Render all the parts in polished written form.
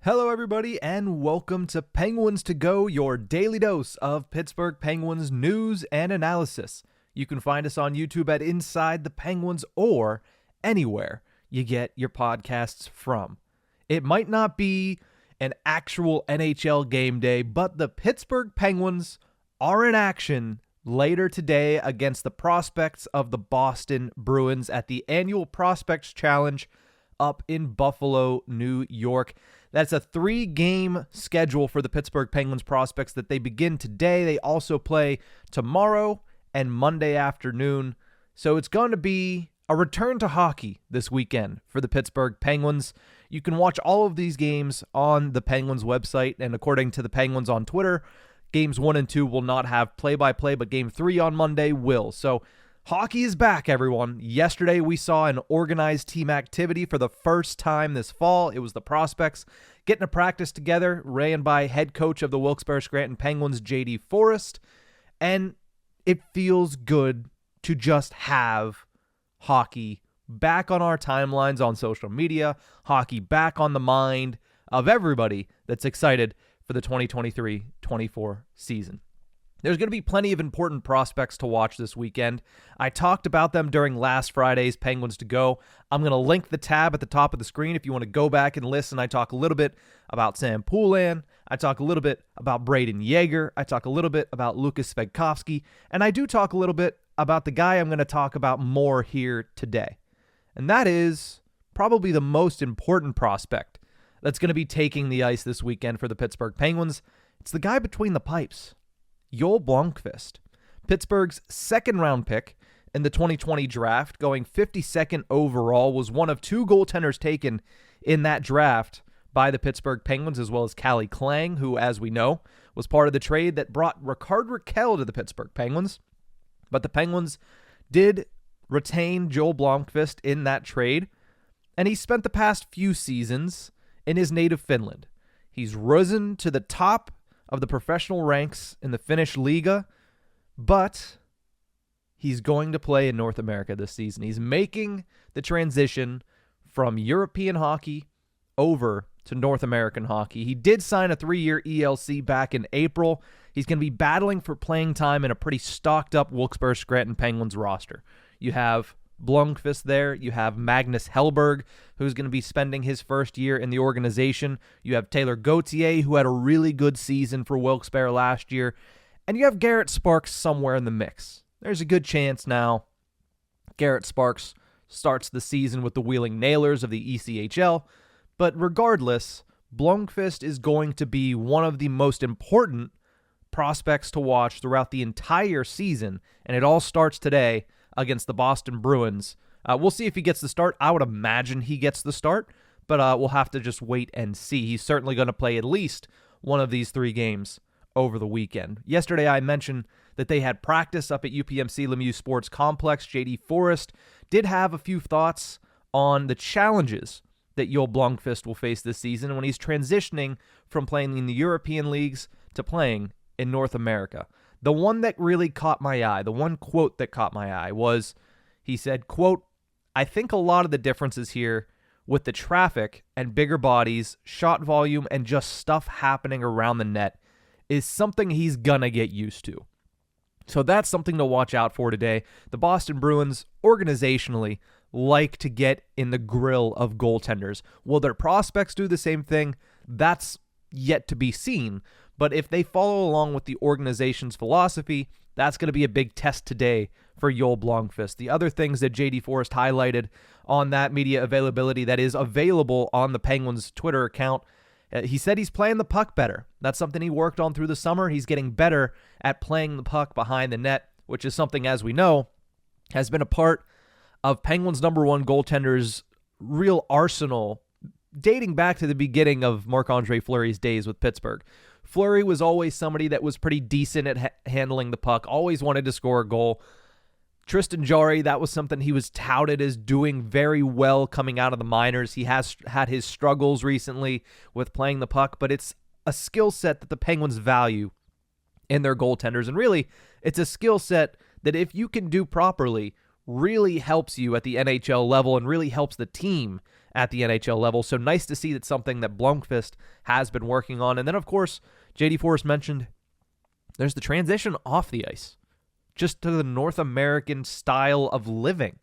Hello, everybody, and welcome to Penguins to Go, your daily dose of Pittsburgh Penguins news and analysis. You can find us on YouTube at Inside the Penguins or anywhere you get your podcasts from. It might not be an actual NHL game day, but the Pittsburgh Penguins are in action later today against the prospects of the Boston Bruins at the annual Prospects Challenge up in Buffalo, New York. That's a 3-game schedule for the Pittsburgh Penguins prospects that they begin today. They also play tomorrow and Monday afternoon. So it's going to be a return to hockey this weekend for the Pittsburgh Penguins. You can watch all of these games on the Penguins website, and according to the Penguins on Twitter, games 1 and 2 will not have play-by-play, but game 3 on Monday will. So hockey is back, everyone. Yesterday, we saw an organized team activity for the first time this fall. It was the prospects getting a practice together, ran by head coach of the Wilkes-Barre-Scranton Penguins, J.D. Forrest, and it feels good to just have hockey back on our timelines on social media, hockey back on the mind of everybody that's excited for the 2023-24 season. There's going to be plenty of important prospects to watch this weekend. I talked about them during last Friday's Penguins to Go. I'm going to link the tab at the top of the screen if you want to go back and listen. I talk a little bit about Sam Poulin. I talk a little bit about Braden Yeager. I talk a little bit about Lukas Svejkovsky. And I do talk a little bit about the guy I'm going to talk about more here today. And that is probably the most important prospect that's going to be taking the ice this weekend for the Pittsburgh Penguins. It's the guy between the pipes. Joelblomqvist, Pittsburgh's second-round pick in the 2020 draft, going 52nd overall, was one of 2 goaltenders taken in that draft by the Pittsburgh Penguins, as well as Calle Clang, who, as we know, was part of the trade that brought Rickard Rakell to the Pittsburgh Penguins. But the Penguins did retain Joelblomqvist in that trade, and he spent the past few seasons in his native Finland. He's risen to the top of the professional ranks in the Finnish Liga, but he's going to play in North America this season. He's making the transition from European hockey over to North American hockey. He did sign a 3-year ELC back in April. He's going to be battling for playing time in a pretty stocked-up Wilkes-Barre-Scranton Penguins roster. You have Blomqvist there. You have Magnus Hellberg, who's going to be spending his first year in the organization. You have Taylor Gauthier, who had a really good season for Wilkes-Barre last year. And you have Garrett Sparks somewhere in the mix. There's a good chance now Garrett Sparks starts the season with the Wheeling Nailers of the ECHL. But regardless, Blomqvist is going to be one of the most important prospects to watch throughout the entire season. And it all starts today against the Boston Bruins. We'll see if he gets the start. I would imagine he gets the start, but we'll have to just wait and see. He's certainly going to play at least one of these 3 games over the weekend. Yesterday, I mentioned that they had practice up at UPMC Lemieux Sports Complex. J.D. Forrest did have a few thoughts on the challenges that Joelblomqvist will face this season when he's transitioning from playing in the European leagues to playing in North America. The one that really caught my eye, the one quote that caught my eye was, he said, quote, "I think a lot of the differences here with the traffic and bigger bodies, shot volume, and just stuff happening around the net is something he's gonna get used to." So that's something to watch out for today. The Boston Bruins, organizationally, like to get in the grill of goaltenders. Will their prospects do the same thing? That's yet to be seen. But if they follow along with the organization's philosophy, that's going to be a big test today for Joelblomqvist. The other things that J.D. Forrest highlighted on that media availability that is available on the Penguins Twitter account, he said he's playing the puck better. That's something he worked on through the summer. He's getting better at playing the puck behind the net, which is something, as we know, has been a part of Penguins' number 1 goaltender's real arsenal dating back to the beginning of Marc-Andre Fleury's days with Pittsburgh. Fleury was always somebody that was pretty decent at handling the puck, always wanted to score a goal. Tristan Jarry, that was something he was touted as doing very well coming out of the minors. He has had his struggles recently with playing the puck, but it's a skill set that the Penguins value in their goaltenders. And really, it's a skill set that if you can do properly, really helps you at the NHL level and really helps the team at the NHL level. So nice to see that something that Blomqvist has been working on. And then, of course, J.D. Forrest mentioned there's the transition off the ice, just to the North American style of living.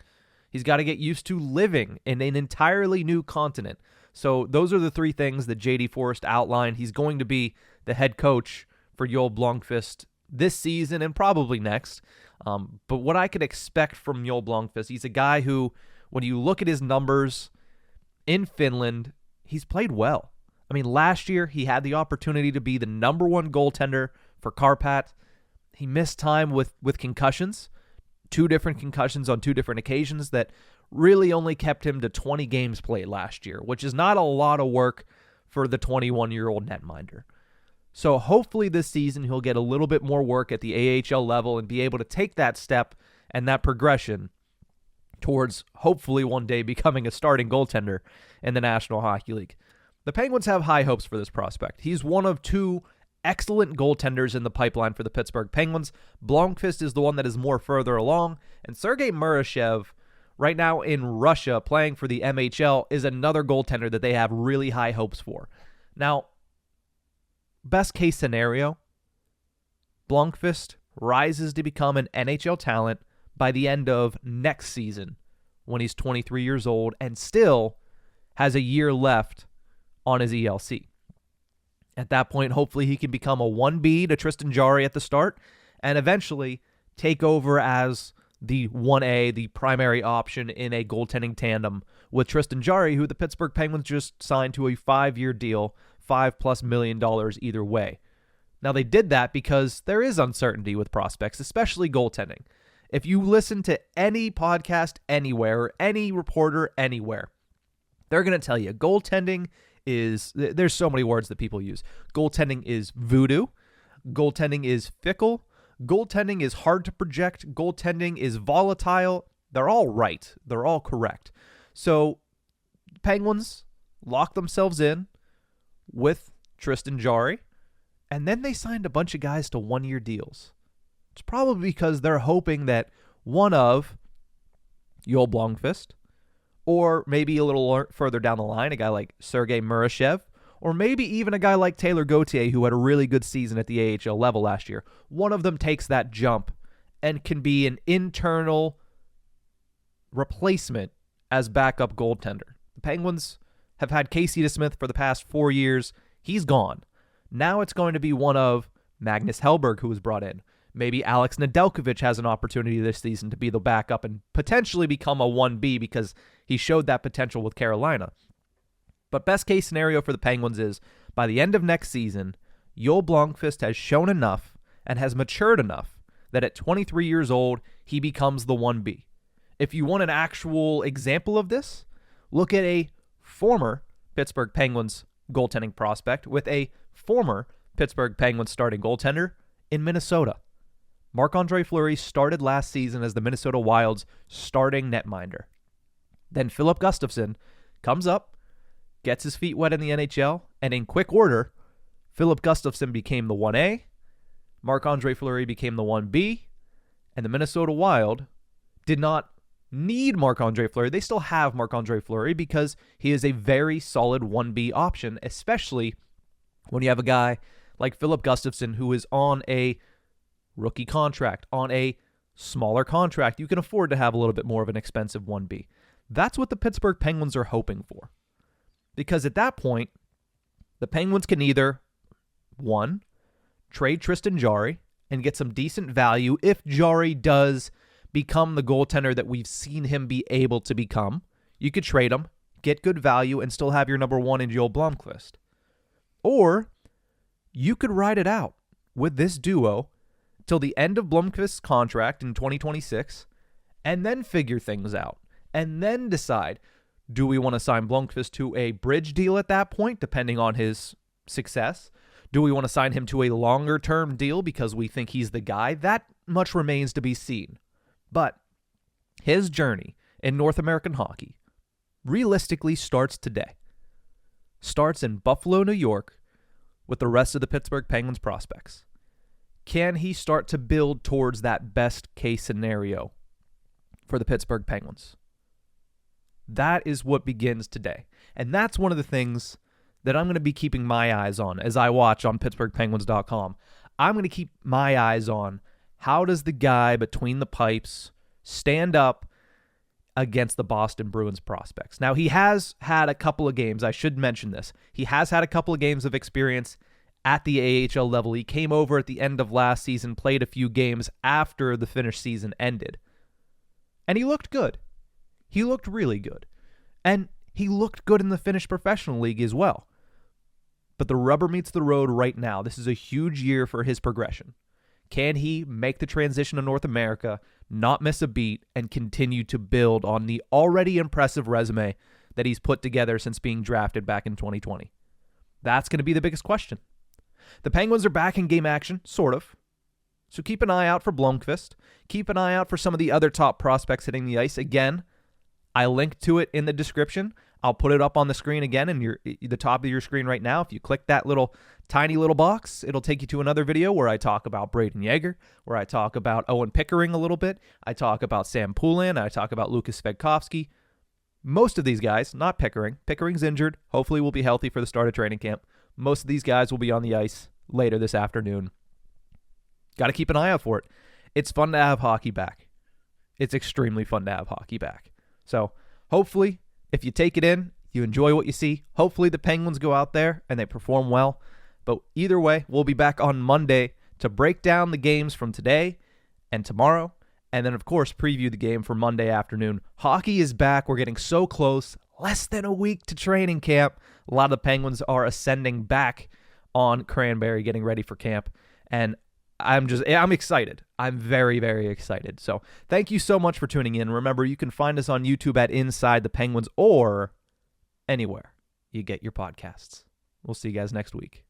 He's got to get used to living in an entirely new continent. So those are the three things that J.D. Forrest outlined. He's going to be the head coach for Joelblomqvist this season and probably next. But what I could expect from Joelblomqvist, he's a guy who, when you look at his numbers in Finland, he's played well. I mean, last year he had the opportunity to be the number one goaltender for Karpat. He missed time with concussions, 2 different concussions on 2 different occasions that really only kept him to 20 games played last year, which is not a lot of work for the 21-year-old netminder. So hopefully this season he'll get a little bit more work at the AHL level and be able to take that step and that progression towards hopefully one day becoming a starting goaltender in the National Hockey League. The Penguins have high hopes for this prospect. He's one of 2 excellent goaltenders in the pipeline for the Pittsburgh Penguins. Blomqvist is the one that is more further along, and Sergei Murashev, right now in Russia playing for the MHL, is another goaltender that they have really high hopes for. Now, best case scenario, Blomqvist rises to become an NHL talent by the end of next season when he's 23 years old and still has a year left on his ELC. At that point, hopefully he can become a 1B to Tristan Jarry at the start and eventually take over as the 1A, the primary option in a goaltending tandem with Tristan Jarry, who the Pittsburgh Penguins just signed to a 5-year deal, $5+ million either way. Now, they did that because there is uncertainty with prospects, especially goaltending. If you listen to any podcast anywhere or any reporter anywhere, they're going to tell you goaltending is, there's so many words that people use. Goaltending is voodoo. Goaltending is fickle. Goaltending is hard to project. Goaltending is volatile. They're all right. They're all correct. So Penguins lock themselves in with Tristan Jarry, and then they signed a bunch of guys to 1-year deals. It's probably because they're hoping that one of Joelblomqvist, or maybe a little further down the line, a guy like Sergei Murashev, or maybe even a guy like Taylor Gauthier, who had a really good season at the AHL level last year. One of them takes that jump and can be an internal replacement as backup goaltender. The Penguins have had Casey DeSmith for the past 4 years. He's gone. Now it's going to be one of Magnus Hellberg, who was brought in. Maybe Alex Nedeljkovic has an opportunity this season to be the backup and potentially become a 1B because he showed that potential with Carolina. But best case scenario for the Penguins is by the end of next season, Joelblomqvist has shown enough and has matured enough that at 23 years old, he becomes the 1B. If you want an actual example of this, look at a former Pittsburgh Penguins goaltending prospect with a former Pittsburgh Penguins starting goaltender in Minnesota. Marc-Andre Fleury started last season as the Minnesota Wild's starting netminder. Then Philip Gustafsson comes up, gets his feet wet in the NHL, and in quick order, Philip Gustafsson became the 1A, Marc-Andre Fleury became the 1B, and the Minnesota Wild did not need Marc-Andre Fleury. They still have Marc-Andre Fleury because he is a very solid 1B option, especially when you have a guy like Philip Gustafsson who is on a rookie contract, on a smaller contract. You can afford to have a little bit more of an expensive 1B. That's what the Pittsburgh Penguins are hoping for. Because at that point, the Penguins can either, 1, trade Tristan Jarry and get some decent value if Jarry does become the goaltender that we've seen him be able to become. You could trade him, get good value, and still have your number 1 in Joelblomqvist. Or you could ride it out with this duo till the end of Blomqvist's contract in 2026 and then figure things out and then decide, do we want to sign Blomqvist to a bridge deal at that point, depending on his success? Do we want to sign him to a longer-term deal because we think he's the guy? That much remains to be seen. But his journey in North American hockey realistically starts today. Starts in Buffalo, New York, with the rest of the Pittsburgh Penguins prospects. Can he start to build towards that best-case scenario for the Pittsburgh Penguins? That is what begins today. And that's one of the things that I'm going to be keeping my eyes on as I watch on PittsburghPenguins.com. I'm going to keep my eyes on how does the guy between the pipes stand up against the Boston Bruins prospects. Now, he has had a couple of games. I should mention this. He has had a couple of games of experience at the AHL level. He came over at the end of last season, played a few games after the Finnish season ended. And he looked good. He looked really good. And he looked good in the Finnish Professional League as well. But the rubber meets the road right now. This is a huge year for his progression. Can he make the transition to North America, not miss a beat, and continue to build on the already impressive resume that he's put together since being drafted back in 2020? That's going to be the biggest question. The Penguins are back in game action, sort of. So keep an eye out for Blomqvist. Keep an eye out for some of the other top prospects hitting the ice. Again, I linked to it in the description. I'll put it up on the screen again in the top of your screen right now. If you click that tiny little box, it'll take you to another video where I talk about Braden Yeager, where I talk about Owen Pickering a little bit. I talk about Sam Poulin. I talk about Lukas Svedkovsky. Most of these guys, not Pickering. Pickering's injured. Hopefully will be healthy for the start of training camp. Most of these guys will be on the ice later this afternoon. Got to keep an eye out for it. It's fun to have hockey back. It's extremely fun to have hockey back. So hopefully, if you take it in, you enjoy what you see. Hopefully the Penguins go out there and they perform well. But either way, we'll be back on Monday to break down the games from today and tomorrow. And then, of course, preview the game for Monday afternoon. Hockey is back. We're getting so close. Less than a week to training camp. A lot of the Penguins are ascending back on Cranberry, getting ready for camp. And I'm excited. I'm very, very excited. So thank you so much for tuning in. Remember, you can find us on YouTube at Inside the Penguins or anywhere you get your podcasts. We'll see you guys next week.